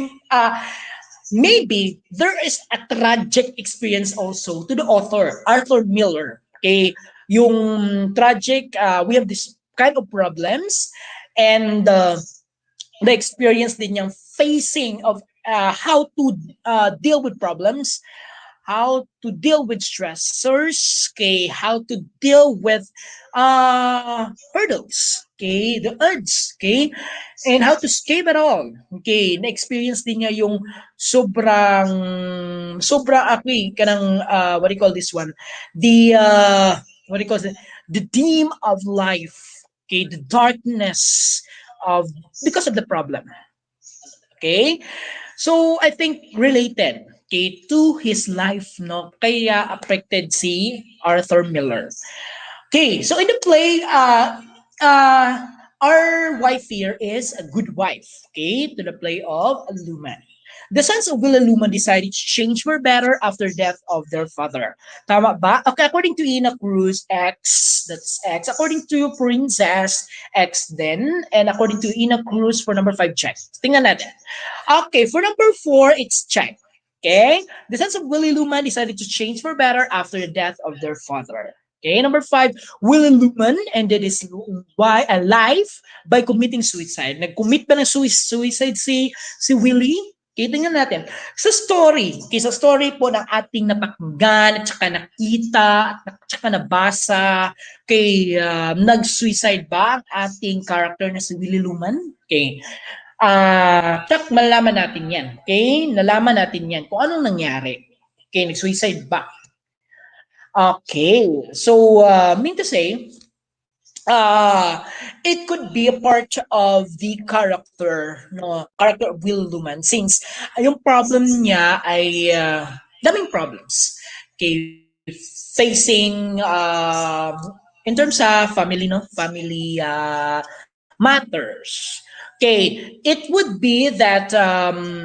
maybe there is a tragic experience also to the author, Arthur Miller. Okay, yung tragic, we have this kind of problems and the experience din niyang facing of how to deal with problems, how to deal with stressors, okay, how to deal with hurdles, okay, the odds, okay, and how to escape it all. Okay, na-experience din niya yung sobra okay, kanang what do you call this one? The what do you call it? The theme of life, okay, the darkness of because of the problem. Okay? So I think related, okay, to his life, no, kaya affected si Arthur Miller. Okay, so in the play, our wife here is a good wife, okay, to the play of Luman. The sons of Willaluman decided to change for better after death of their father. Tama ba? Okay, according to Ina Cruz, X, that's X. According to Princess, X then. And according to Ina Cruz, for number 5, check. Tingnan natin. Okay, for number 4, it's check. Okay? The sons of Willaluman decided to change for better after the death of their father. Okay, number 5, Willaluman ended his life by committing suicide. Nag-commit ba ng suicide si Willie? Okay, tingnan natin. Sa story po ng ating napakinggan at saka nakita at saka nabasa, okay, nag-suicide ba ang ating character na si Willaluman? Okay. Tak malalaman natin yan. Okay? Nalaman natin yan kung anong nangyari. Okay, nag-suicide ba? Okay. So, mean to say, it could be a part of the character of Willaluman since yung problem niya ay daming problems. Okay, facing in terms of family matters. Okay, it would be that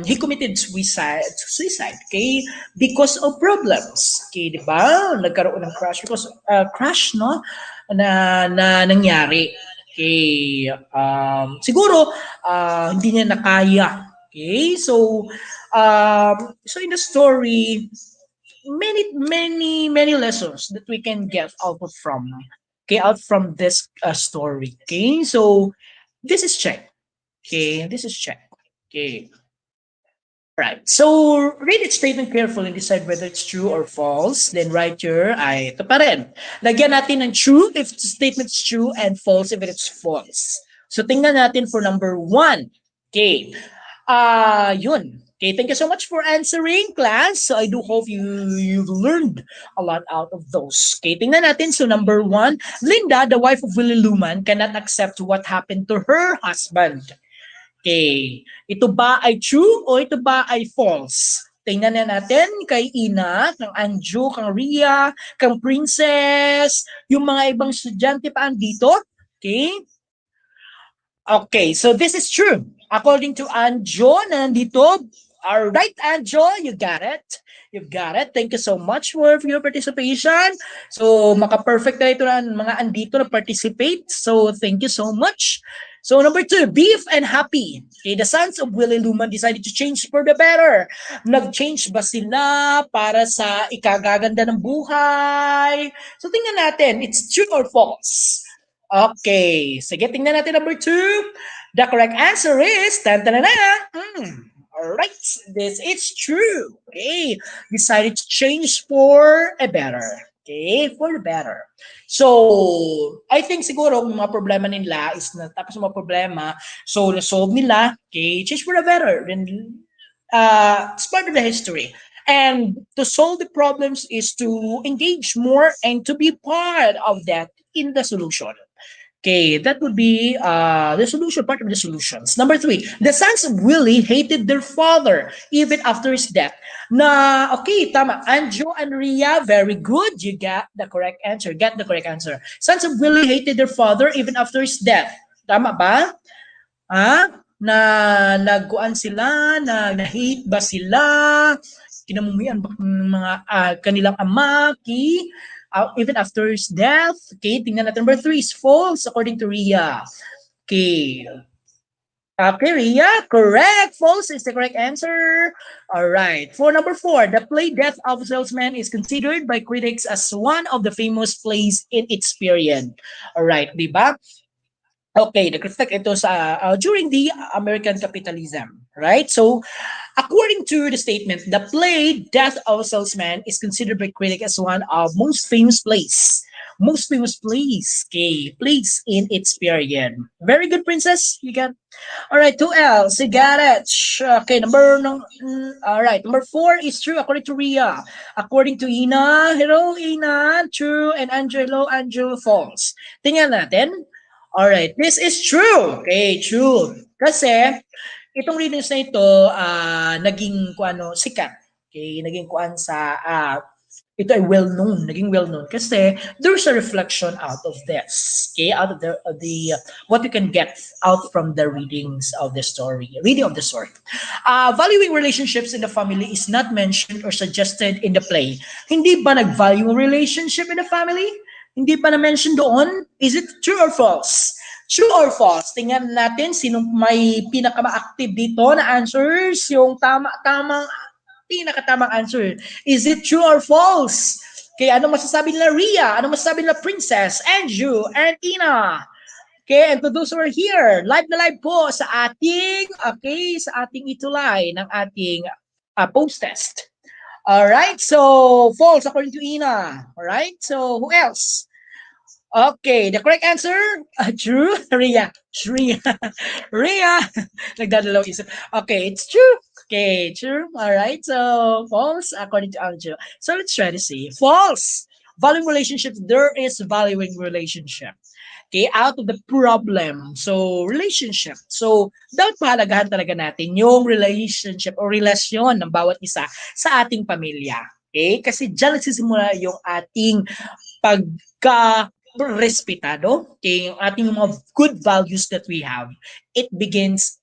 he committed suicide, okay, because of problems. Okay, di ba? Nagkaroon ng crash because crash, no, na nangyari. Okay, siguro hindi niya nakaya. Okay, so in the story, many lessons that we can get out from this story. Okay, so this is check. Okay, this is check. Okay. Right. So read each statement carefully and decide whether it's true or false. Then write your ito pa rin. Lagyan natin ng true if the statement's true and false if it's false. So tingnan natin for number 1. Okay. Yun. Okay, thank you so much for answering, class. So I do hope you've learned a lot out of those. Okay, tingnan natin. So number one, Linda, the wife of Willie Luman, cannot accept what happened to her husband. Okay, ito ba ay true o ito ba ay false? Tingnan na natin kay Ina, kang Anju, kang Ria, kang Princess, yung mga ibang estudyante pa andito. Okay? Okay, so this is true. According to Anjo na nandito, all right, Anjo, you got it. You've got it. Thank you so much for your participation. So, maka-perfect na ito na mga andito na participate. So, thank you so much. So, number two, Beef and Happy. Okay, the sons of Willie Luman decided to change for the better. Nag-change ba sila para sa ikagaganda ng buhay? So, tingnan natin, it's true or false? Okay, sige, tingnan natin number two. The correct answer is, all right, this is true. Okay, decided to change for a better. Okay, for the better. So, I think siguro yung mga problema nila is natapos yung mga problema, so na-solve nila, okay, change for the better. Then, it's part of the history. And to solve the problems is to engage more and to be part of that in the solution. Okay, that would be the solution, part of the solutions. Number three, the sons of Willie hated their father even after his death. Na, okay, tama. Anjo and Ria, very good. You got the correct answer. Get the correct answer. Sons of Willie hated their father even after his death. Tama ba? Ha? Na nagkuan sila, na-hate ba sila? Kinamumian ba mga kanilang ama, even after his death? Okay, tingnan natin. Number three is false according to Ria. Okay. Okay, Ria, correct. False is the correct answer. All right. For number four, the play Death of Salesman is considered by critics as one of the famous plays in its period. All right, di ba? Okay, nag-reflect ito sa during the American capitalism, right? So, according to the statement, the play Death of a Salesman is considered by critics as one of most famous plays. Most famous plays, okay, plays in its period. Very good, Princess. You got. All right, who else? You got it. Okay, all right, number four is true according to Ria. According to Ina, hello, Ina, true, and Angelo, false. Tingnan natin. Alright, this is true. Okay, true. Kasi, itong readings na ito, naging sikat. Okay, naging sa, ito ay well-known, naging well-known. Kasi, there's a reflection out of this. Okay, out of the what you can get out from the reading of the story. Valuing relationships in the family is not mentioned or suggested in the play. Hindi ba nag-value relationship in the family? Hindi pa na-mention doon. Is it true or false? True or false? Tingnan natin sinong may pinaka-active dito na answers. Yung pinaka-tamang answer. Is it true or false? Okay, ano masasabi nila Ria? Ano masasabi nila Princess, Anju, and Ina? Okay, and to those who are here, live na live po sa ating, sa ating ETUlay ng ating post-test. Alright, so false according to Ina. Alright, so who else? Okay, the correct answer, true, Ria. Ria, nagdadalaw isip. Okay, it's true. Okay, true. Alright, so false according to Anjo. So let's try to see. False. Valuing relationships, there is valuing relationship. Okay, out of the problem. So, relationship. So, dapat pahalagahan talaga natin yung relationship o relasyon ng bawat isa sa ating pamilya. Okay? Kasi dyan nagsisimula yung ating pagka-respetado. Okay? Yung ating mga good values that we have. It begins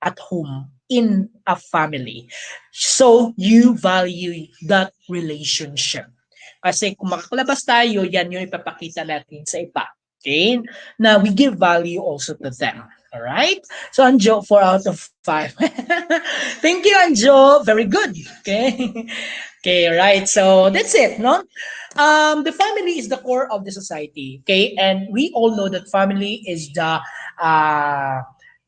at home, in a family. So, you value that relationship. Kasi kung makakalabas tayo, yan yung ipapakita natin sa iba. Okay, now we give value also to them. All right, so Anjo, 4 out of 5. Thank you, Anjo. Very good. Okay, okay, right. So that's it, no? The family is the core of the society. Okay, and we all know that family is the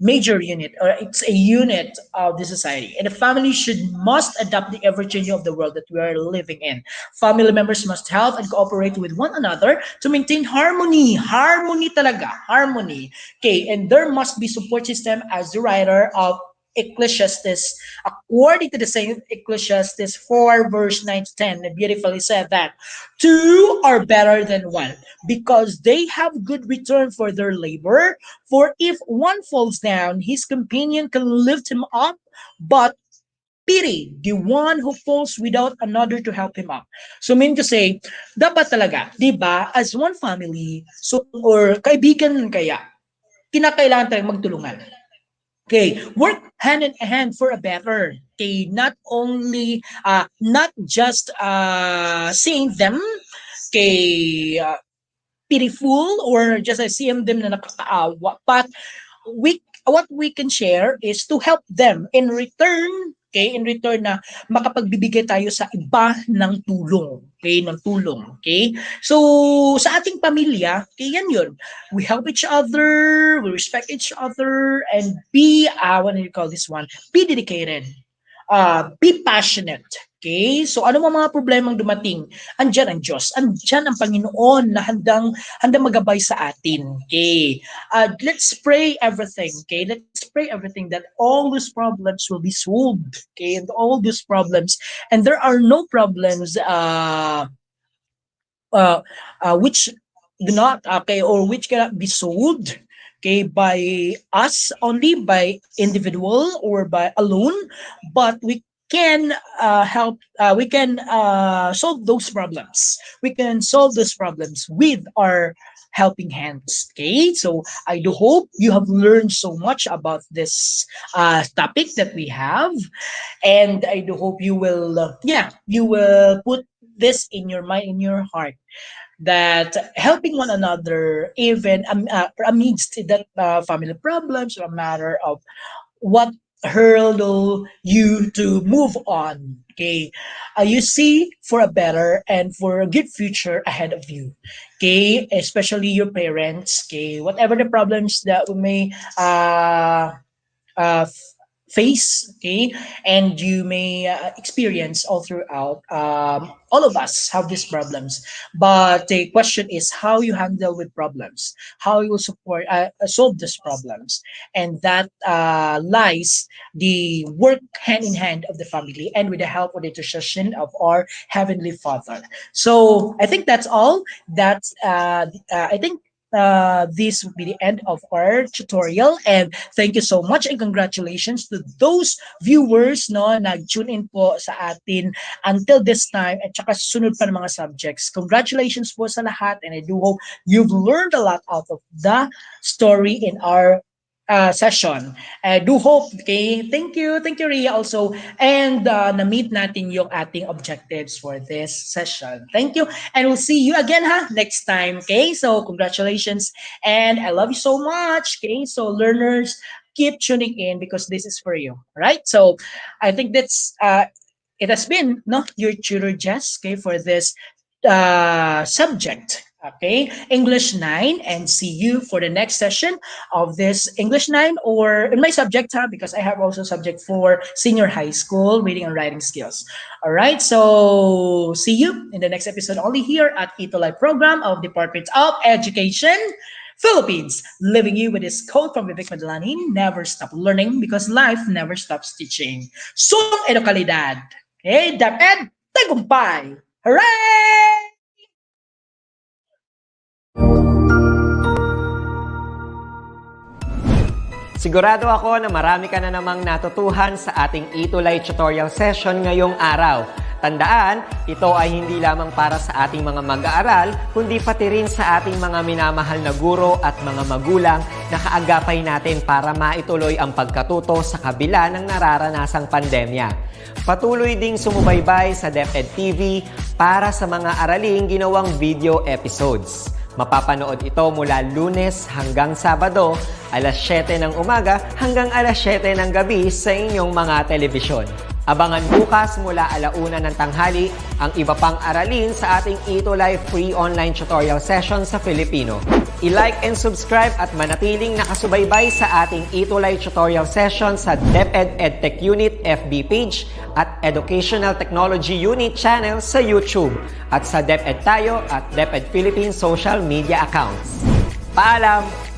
major unit, or it's a unit of the society, and the family must adapt the ever-changing of the world that we are living in. Family members must help and cooperate with one another to maintain harmony. Harmony talaga, harmony. Okay, and there must be support system, as the writer of Ecclesiastes, according to the same Ecclesiastes 4 verse 9 to 10, it beautifully said that two are better than one because they have good return for their labor. For if one falls down, his companion can lift him up, but pity the one who falls without another to help him up. So mean to say, dapat talaga, di ba, as one family, so or kaibigan kaya, kinakailangan tayong magtulungan. Okay, work hand in hand for a better. Okay, not just seeing them, okay, pitiful or just seeing them na nakakaawa, but what we can share is to help them in return. Okay, in return na makapagbibigay tayo sa iba ng tulong. Okay, ng tulong. Okay? So, sa ating pamilya, okay, yan yun. We help each other, we respect each other, and what do you call this one? Be dedicated. Be passionate. Okay? So, ano mga problemang dumating? Andyan ang Diyos. Andyan ang Panginoon na handang magabay sa atin. Okay? Let's pray everything. Okay? Let's pray everything that all these problems will be solved. Okay? And all these problems. And there are no problems which do not, okay, or which cannot be solved, okay, by us only, by individual or by alone, but we can solve those problems. We can solve those problems with our helping hands. Okay, so I do hope you have learned so much about this topic that we have, and I do hope you will put this in your mind, in your heart, that helping one another, even amidst that family problems, or a matter of what hurdle you to move on. Okay, you see for a better and for a good future ahead of you. Okay, especially your parents. Okay, whatever the problems that we may face, okay, and you may experience all throughout. All of us have these problems, but the question is how you handle with problems, how you support solve these problems, and that lies the work hand in hand of the family and with the help of the intercession of our heavenly Father. So I think that's all. That's I think this will be the end of our tutorial, and thank you so much and congratulations to those viewers no nag-tune in po sa atin until this time at saka sunod pa ng mga subjects. Congratulations po sa lahat, and I do hope you've learned a lot out of the story in our session. I do hope, okay, thank you Rhea also, and na-meet natin yung ating objectives for this session. Thank you, and we'll see you again next time. Okay, so congratulations, and I love you so much. Okay, so learners, keep tuning in because this is for you. All right, so I think that's it has been your tutor Jess, okay, for this subject. Okay, English 9, and see you for the next session of this English 9, or in my subject, because I have also subject for senior high school reading and writing skills. All right, so see you in the next episode only here at ETUlay program of Department of Education Philippines. Leaving you with this quote from Vivek Madlani: never stop learning because life never stops teaching. Sum edukalidad. Okay, DepEd tagumpay. Hooray! Sigurado ako na marami ka na namang natutuhan sa ating ETUlay tutorial session ngayong araw. Tandaan, ito ay hindi lamang para sa ating mga mag-aaral, kundi pati rin sa ating mga minamahal na guro at mga magulang na kaagapay natin para maituloy ang pagkatuto sa kabila ng nararanasang pandemya. Patuloy ding sumubaybay sa DepEd TV para sa mga araling ginawang video episodes. Mapapanood ito mula Lunes hanggang Sabado, alas 7 ng umaga hanggang alas 7 ng gabi sa inyong mga telebisyon. Abangan bukas mula 1:00 ng tanghali ang iba pang aralin sa ating ETUlay free online tutorial session sa Filipino. I-like and subscribe at manatiling nakasubaybay sa ating ETUlay tutorial session sa DepEd Edtech Unit FB page at Educational Technology Unit channel sa YouTube at sa DepEd Tayo at DepEd Philippines social media accounts. Paalam!